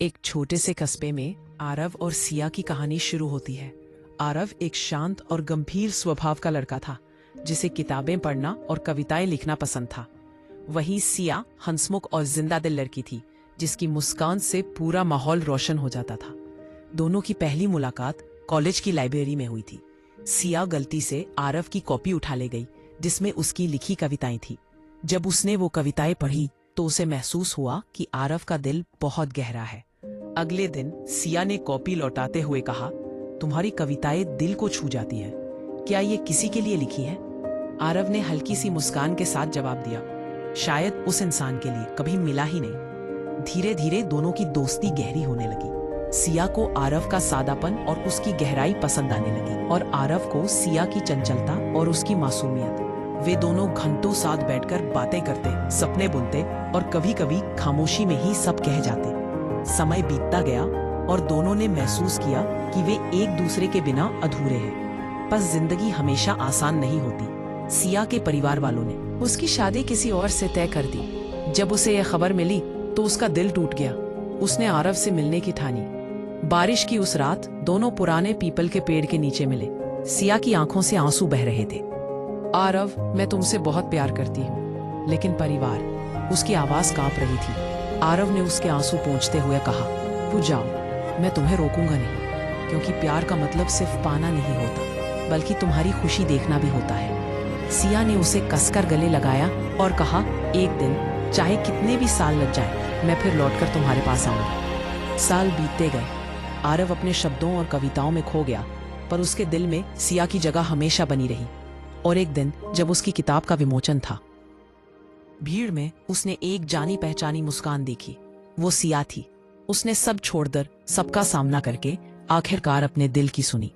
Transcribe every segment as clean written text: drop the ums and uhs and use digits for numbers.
एक छोटे से कस्बे में आरव और सिया की कहानी शुरू होती है। आरव एक शांत और गंभीर स्वभाव का लड़का था, जिसे किताबें पढ़ना और कविताएं लिखना पसंद था। वहीं सिया हंसमुख और जिंदा दिल लड़की थी, जिसकी मुस्कान से पूरा माहौल रोशन हो जाता था। दोनों की पहली मुलाकात कॉलेज की लाइब्रेरी में हुई थी। सिया गलती से आरव की कॉपी उठा ले गई, जिसमें उसकी लिखी कविताएं थी। जब उसने वो कविताएं पढ़ी तो उसे महसूस हुआ कि आरव का दिल बहुत गहरा है। अगले दिन सिया ने कॉपी लौटाते हुए कहा, तुम्हारी कविताएं दिल को छू जाती हैं। क्या ये किसी के लिए लिखी है? आरव ने हल्की सी मुस्कान के साथ जवाब दिया, शायद उस इंसान के लिए कभी मिला ही नहीं। धीरे धीरे दोनों की दोस्ती गहरी होने लगी। सिया को आरव का सादापन और उसकी गहराई पसंद आने लगी, और आरव को सिया की चंचलता और उसकी मासूमियत। वे दोनों घंटों साथ बैठकर बातें करते, सपने बुनते और कभी कभी खामोशी में ही सब कह जाते। समय बीतता गया और दोनों ने महसूस किया कि वे एक दूसरे के बिना अधूरे हैं। पर जिंदगी हमेशा आसान नहीं होती। सिया के परिवार वालों ने उसकी शादी किसी और से तय कर दी। जब उसे यह खबर मिली तो उसका दिल टूट गया। उसने आरव से मिलने की ठानी। बारिश की उस रात दोनों पुराने पीपल के पेड़ के नीचे मिले। सिया की आंखों से आंसू बह रहे थे। आरव, मैं तुमसे बहुत प्यार करती हूँ, लेकिन परिवार। उसकी आवाज कांप रही थी। आरव ने उसके आंसू पोंछते हुए कहा, वो जाओ, मैं तुम्हें रोकूंगा नहीं, क्योंकि प्यार का मतलब सिर्फ पाना नहीं होता, बल्कि तुम्हारी खुशी देखना भी होता है। सिया ने उसे कसकर गले लगाया और कहा, एक दिन चाहे कितने भी साल लग जाए, मैं फिर लौटकर तुम्हारे पास आऊंगा। साल बीतते गए। आरव अपने शब्दों और कविताओं में खो गया, पर उसके दिल में सिया की जगह हमेशा बनी रही। और एक दिन जब उसकी किताब का विमोचन था, भीड़ में उसने एक जानी पहचानी मुस्कान देखी। वो सिया थी। उसने सब छोड़कर सबका सामना करके आखिरकार अपने दिल की सुनी।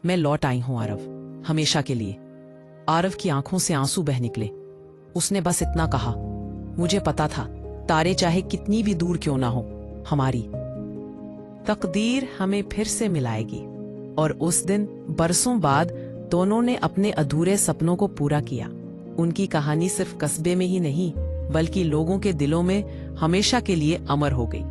मैं लौट आई हूं आरव, हमेशा के लिए। आरव की आंखों से आंसू बह निकले। उसने बस इतना कहा, मुझे पता था, तारे चाहे कितनी भी दूर क्यों ना हो, हमारी तकदीर हमें फिर से मिलाएगी। और उस दिन बरसों बाद दोनों ने अपने अधूरे सपनों को पूरा किया। उनकी कहानी सिर्फ कस्बे में ही नहीं, बल्कि लोगों के दिलों में हमेशा के लिए अमर हो गई।